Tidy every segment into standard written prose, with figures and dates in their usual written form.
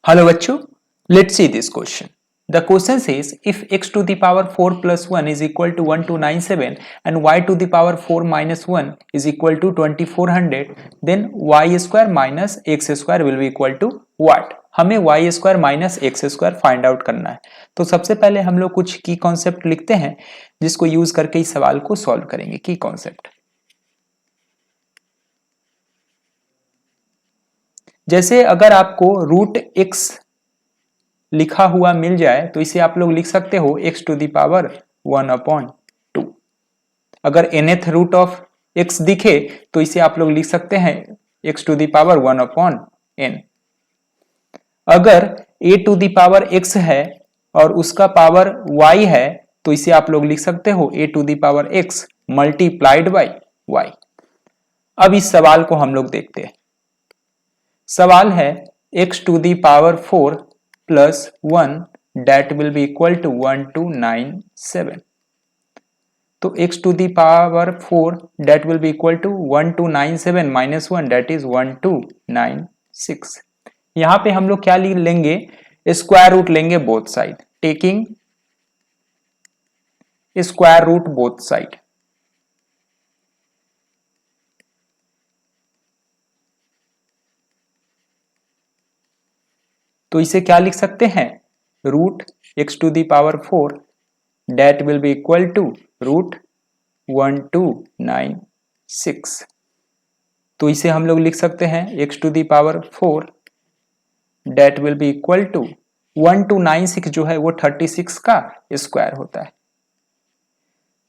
Hello बच्चों, let's see this question. The question says if x to the power 4 plus 1 is equal to 1297 and y to the power 4 minus 1 is equal to 2400, then y square minus x square will be equal to what? हमें y square minus x square find out करना है। तो सबसे पहले हम लोग कुछ की कॉन्सेप्ट लिखते हैं जिसको यूज करके इस सवाल को सॉल्व करेंगे। की कॉन्सेप्ट जैसे अगर आपको रूट एक्स लिखा हुआ मिल जाए तो इसे आप लोग लिख सकते हो x टू दी पावर 1/2। अगर nth रूट ऑफ x दिखे तो इसे आप लोग लिख सकते हैं x to the power 1/n। अगर a to the power x है और उसका पावर y है तो इसे आप लोग लिख सकते हो a to the power x multiplied by y। अब इस सवाल को हम लोग देखते हैं। सवाल है x to the power 4 plus 1 that will be equal to 1297। तो x to the power 4 that will be equal to 1297 minus 1 that is 1296। यहां पे हम लोग क्या लेंगे, स्क्वायर रूट लेंगे both side, taking square root both side. तो इसे क्या लिख सकते हैं, root x to the power 4 that will be equal to root 1296। तो इसे हम लोग लिख सकते हैं x to the power 4 that will be equal to 1296 जो है वो 36 का स्क्वायर होता है।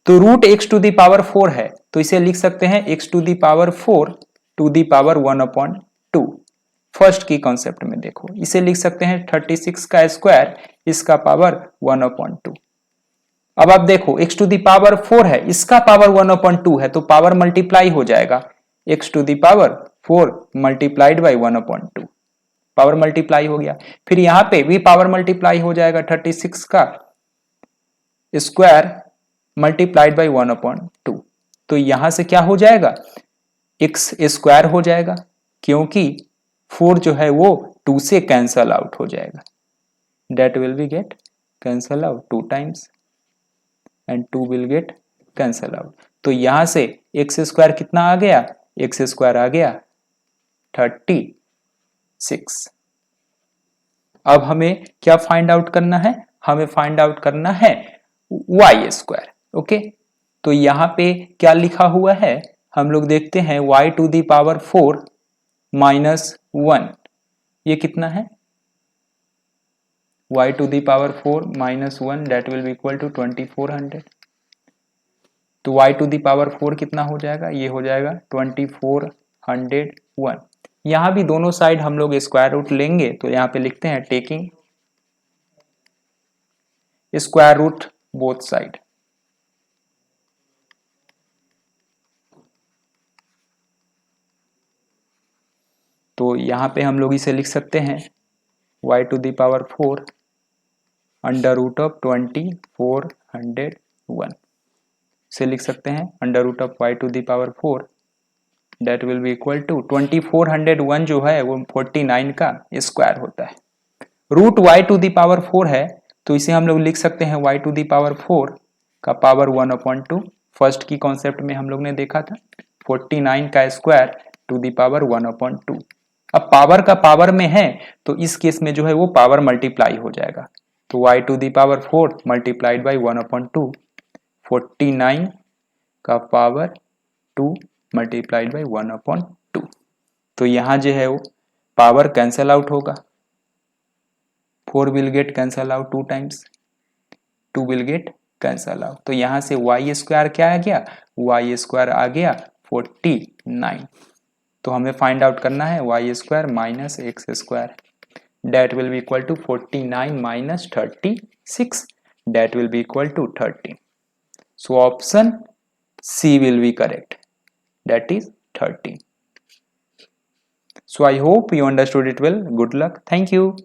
तो root x to the power 4 है तो इसे लिख सकते हैं x to the power 4 to the power 1/2। First की कॉन्सेप्ट में देखो, इसे लिख सकते हैं 36 का स्क्वायर, इसका पावर 1/2। अब आप देखो x टू दी पावर 4 है, इसका पावर 1/2 है तो पावर मल्टीप्लाई हो जाएगा, x to the power 4 multiplied by 1/2, power multiply हो गया। फिर यहां पे भी पावर मल्टीप्लाई हो जाएगा, 36 का स्क्वायर मल्टीप्लाइड बाई 1/2। तो यहां से क्या हो जाएगा, x स्क्वायर हो जाएगा क्योंकि 4 जो है वो 2 से कैंसल आउट हो जाएगा, that will be get cancel out 2 times and 2 will get cancel out. तो यहां से एक्स स्क्वायर कितना आ गया, एक्स स्क्वायर आ गया 36। अब हमें क्या फाइंड आउट करना है, हमें फाइंड आउट करना है वाई स्क्वायर। ओके, तो यहां पे क्या लिखा हुआ है हम लोग देखते हैं, y to the power 4 minus 1, ये कितना है, y to the power 4 minus 1 that will be equal to 2400। तो y टू दी पावर 4 कितना हो जाएगा, ये हो जाएगा 2401। यहां भी दोनों साइड हम लोग स्क्वायर रूट लेंगे तो यहां पे लिखते हैं taking square root both side. तो यहां पे हम लोग इसे लिख सकते हैं y to the power 4 under root of 2401 से लिख सकते हैं under root of y to the power 4 that will be equal to 2401 जो है वो 49 का स्क्वायर होता है। Root y to the power 4 है तो इसे हम लोग लिख सकते हैं y टू दी पावर 4 का पावर 1/2। फर्स्ट की कॉन्सेप्ट में हम लोग ने देखा था 49 का स्क्वायर टू दी पावर 1/2। अब पावर का पावर में है तो इस केस में जो है वो पावर मल्टीप्लाई हो जाएगा, तो y to the power 4 multiplied by 1/2, 49 का पावर 2 मल्टीप्लाइड बाई 1/2। तो यहां जो है वो पावर कैंसल आउट होगा, 4 will get cancel out 2 times, 2 will get cancel out. तो यहां से y स्क्वायर क्या आ गया, y स्क्वायर आ गया 49। तो हमें फाइंड आउट करना है y square minus x square, that will be equal to 49 minus 36, that will be equal to 30। So option C will be correct, that is 30. So I hope you understood it well. Good luck. Thank you.